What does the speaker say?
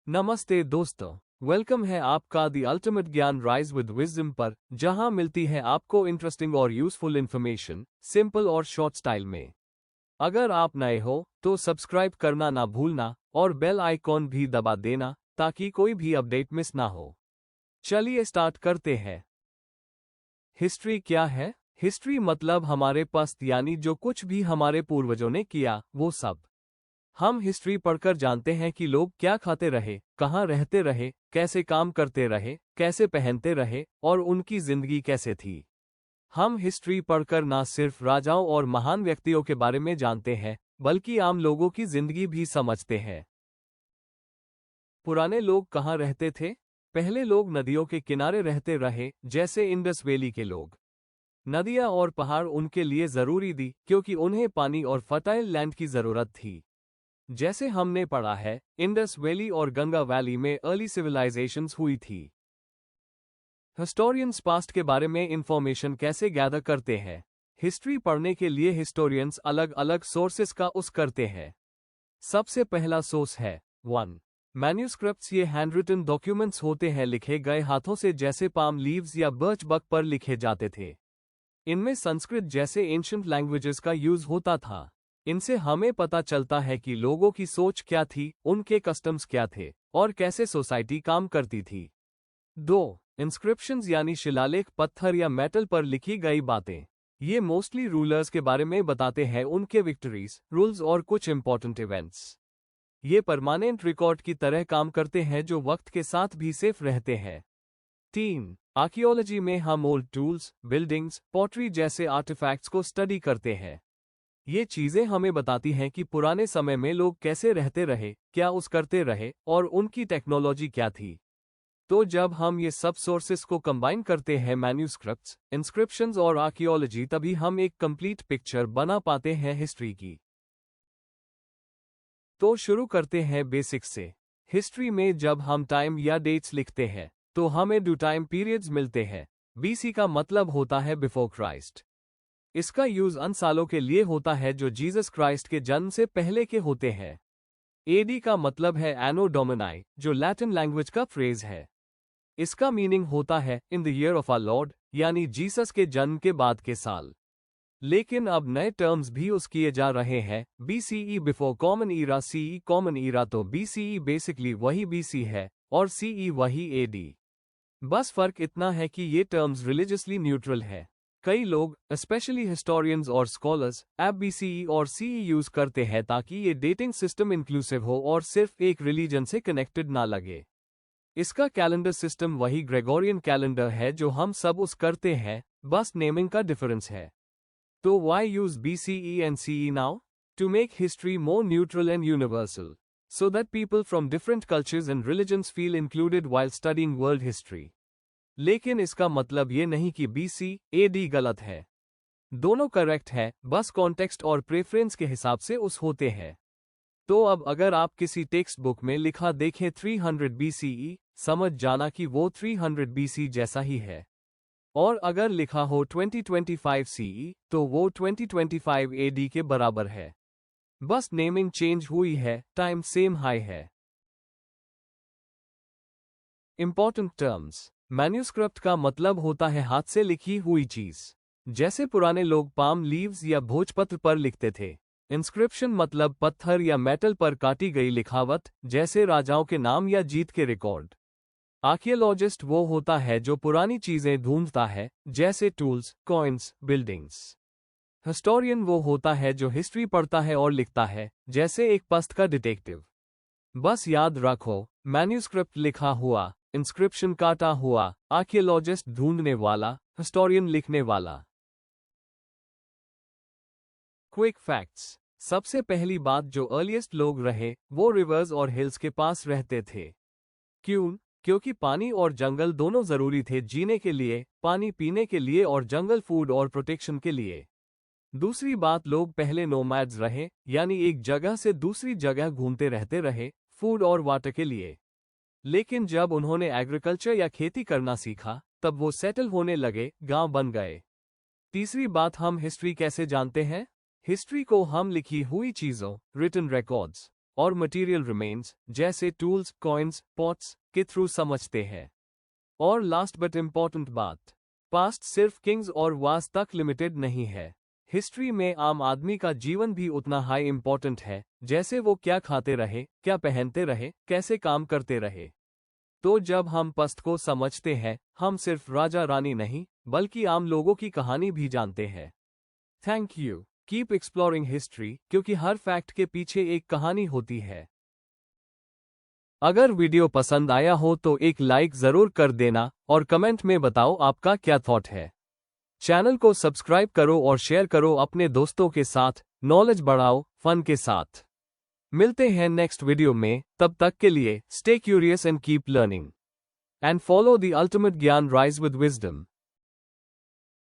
नमस्ते दोस्तों, वेलकम है आपका द अल्टीमेट ज्ञान राइज विद विजडम पर, जहां मिलती है आपको इंटरेस्टिंग और यूजफुल इन्फॉर्मेशन सिंपल और शॉर्ट स्टाइल में। अगर आप नए हो तो सब्सक्राइब करना ना भूलना और बेल आइकॉन भी दबा देना ताकि कोई भी अपडेट मिस ना हो। चलिए स्टार्ट करते हैं। हिस्ट्री क्या है? हिस्ट्री मतलब हमारे पास्ट, यानी जो कुछ भी हमारे पूर्वजों ने किया वो सब। हम हिस्ट्री पढ़कर जानते हैं कि लोग क्या खाते रहे, कहाँ रहते रहे, कैसे काम करते रहे, कैसे पहनते रहे और उनकी जिंदगी कैसे थी। हम हिस्ट्री पढ़कर ना सिर्फ राजाओं और महान व्यक्तियों के बारे में जानते हैं, बल्कि आम लोगों की जिंदगी भी समझते हैं। पुराने लोग कहाँ रहते थे? पहले लोग नदियों के किनारे रहते रहे, जैसे इंडस वैली के लोग। नदियाँ और पहाड़ उनके लिए जरूरी थी क्योंकि उन्हें पानी और फर्टाइल लैंड की जरूरत थी। जैसे हमने पढ़ा है, इंडस वैली और गंगा वैली में अर्ली सिविलाइजेशंस हुई थी। हिस्टोरियंस पास्ट के बारे में इंफॉर्मेशन कैसे गैदर करते हैं? हिस्ट्री पढ़ने के लिए हिस्टोरियंस अलग अलग सोर्सेस का यूज करते हैं। सबसे पहला सोर्स है 1. मैन्यूस्क्रिप्ट्स। ये हैंडरिटन डॉक्यूमेंट्स होते हैं, लिखे गए हाथों से, जैसे पाम लीव्स या बर्च बक पर लिखे जाते थे। इनमें संस्कृत जैसे एंशिएंट लैंग्वेजेस का यूज होता था। इनसे हमें पता चलता है कि लोगों की सोच क्या थी, उनके कस्टम्स क्या थे और कैसे सोसाइटी काम करती थी। 2. इंस्क्रिप्शंस यानी शिलालेख, पत्थर या मेटल पर लिखी गई बातें। ये मोस्टली रूलर्स के बारे में बताते हैं, उनके विक्ट्रीज, रूल्स और कुछ इंपॉर्टेंट इवेंट्स। ये परमानेंट रिकॉर्ड की तरह काम करते हैं जो वक्त के साथ भी सेफ रहते हैं। 3. आर्कियोलॉजी में हम ओल्ड टूल्स, बिल्डिंग्स, पॉटरी जैसे आर्टिफैक्ट्स को स्टडी करते हैं। ये चीजें हमें बताती हैं कि पुराने समय में लोग कैसे रहते रहे, क्या यूज करते रहे और उनकी टेक्नोलॉजी क्या थी। तो जब हम ये सब सोर्सेस को कंबाइन करते हैं, मैन्यूस्क्रिप्ट्स, इंस्क्रिप्शंस और आर्कियोलॉजी, तभी हम एक कंप्लीट पिक्चर बना पाते हैं हिस्ट्री की। तो शुरू करते हैं बेसिक्स से। हिस्ट्री में जब हम टाइम या डेट्स लिखते हैं तो हमें 2 टाइम पीरियड्स मिलते हैं। बीसी का मतलब होता है बिफोर क्राइस्ट। इसका यूज उन सालों के लिए होता है जो जीसस क्राइस्ट के जन्म से पहले के होते हैं। एडी का मतलब है एनो डोमिनाई, जो लैटिन लैंग्वेज का फ्रेज है। इसका मीनिंग होता है in the year of our lord, यानी जीसस के जन्म के बाद के साल। लेकिन अब नए टर्म्स भी यूज किए जा रहे हैं। BCE before common era, CE common era. तो बीसीई बेसिकली वही बीसी है और सीई वही एडी। बस फर्क इतना है कि ये टर्म्स रिलीजियसली न्यूट्रल है। कई लोग, स्पेशली हिस्टोरियंस और स्कॉलर्स, अब बीसीई और सीई यूज करते हैं ताकि ये डेटिंग सिस्टम इंक्लूसिव हो और सिर्फ एक रिलीजन से कनेक्टेड ना लगे। इसका कैलेंडर सिस्टम वही ग्रेगोरियन कैलेंडर है जो हम सब यूज करते हैं, बस नेमिंग का डिफरेंस है। तो why use BCE and CE now? To make history more neutral and universal, so that people from different cultures and religions feel included while studying world history. लेकिन इसका मतलब ये नहीं कि बीसी एडी गलत है। दोनों करेक्ट है, बस कॉन्टेक्स्ट और प्रेफरेंस के हिसाब से उस होते हैं। तो अब अगर आप किसी टेक्स्ट बुक में लिखा देखें 300 बीसीई, समझ जाना कि वो 300 बीसी जैसा ही है। और अगर लिखा हो 2025 सीई, तो वो 2025 एडी के बराबर है। बस नेमिंग चेंज हुई है, टाइम सेम हाई है। Important terms. मैन्यूस्क्रिप्ट का मतलब होता है हाथ से लिखी हुई चीज, जैसे पुराने लोग पाम लीव्स या भोजपत्र पर लिखते थे। इंस्क्रिप्शन मतलब पत्थर या मेटल पर काटी गई लिखावट, जैसे राजाओं के नाम या जीत के रिकॉर्ड। आर्कियोलॉजिस्ट वो होता है जो पुरानी चीजें ढूंढता है, जैसे टूल्स, कॉइन्स, बिल्डिंग्स। हिस्टोरियन वो होता है जो हिस्ट्री पढ़ता है और लिखता है, जैसे एक पस्त का डिटेक्टिव। बस याद रखो, मैन्यूस्क्रिप्ट लिखा हुआ, इंस्क्रिप्शन काटा हुआ, आर्कियोलॉजिस्ट ढूंढने वाला, हिस्टोरियन लिखने वाला। Quick facts. सबसे पहली बात, जो अर्लीस्ट लोग रहे वो रिवर्स और हिल्स के पास रहते थे। क्यों? क्योंकि पानी और जंगल दोनों जरूरी थे जीने के लिए, पानी पीने के लिए और जंगल फूड और प्रोटेक्शन के लिए। दूसरी बात, लोग पहले नोमैड्स रहे, यानी एक जगह से दूसरी जगह घूमते रहते रहे, फूड और वाटर के लिए। लेकिन जब उन्होंने एग्रीकल्चर या खेती करना सीखा, तब वो सेटल होने लगे, गांव बन गए। तीसरी बात, हम हिस्ट्री कैसे जानते हैं? हिस्ट्री को हम लिखी हुई चीजों, रिटन रिकॉर्ड्स और मटेरियल रिमेन्स जैसे टूल्स, कॉइन्स, पॉट्स के थ्रू समझते हैं। और लास्ट बट इम्पॉर्टेंट बात, पास्ट सिर्फ किंग्स और वार्स तक लिमिटेड नहीं है। हिस्ट्री में आम आदमी का जीवन भी उतना हाई इम्पॉर्टेंट है, जैसे वो क्या खाते रहे, क्या पहनते रहे, कैसे काम करते रहे। तो जब हम पास्ट को समझते हैं, हम सिर्फ राजा रानी नहीं, बल्कि आम लोगों की कहानी भी जानते हैं। Thank you. Keep exploring history, क्योंकि हर फैक्ट के पीछे एक कहानी होती है। अगर वीडियो पसंद आया हो तो एक लाइक जरूर कर देना और कमेंट में बताओ आपका क्या थॉट है। चैनल को सब्सक्राइब करो और शेयर करो अपने दोस्तों के साथ। नॉलेज बढ़ाओ फन के साथ। मिलते हैं नेक्स्ट वीडियो में, तब तक के लिए stay curious and keep learning and follow the ultimate ज्ञान राइज विद विजडम।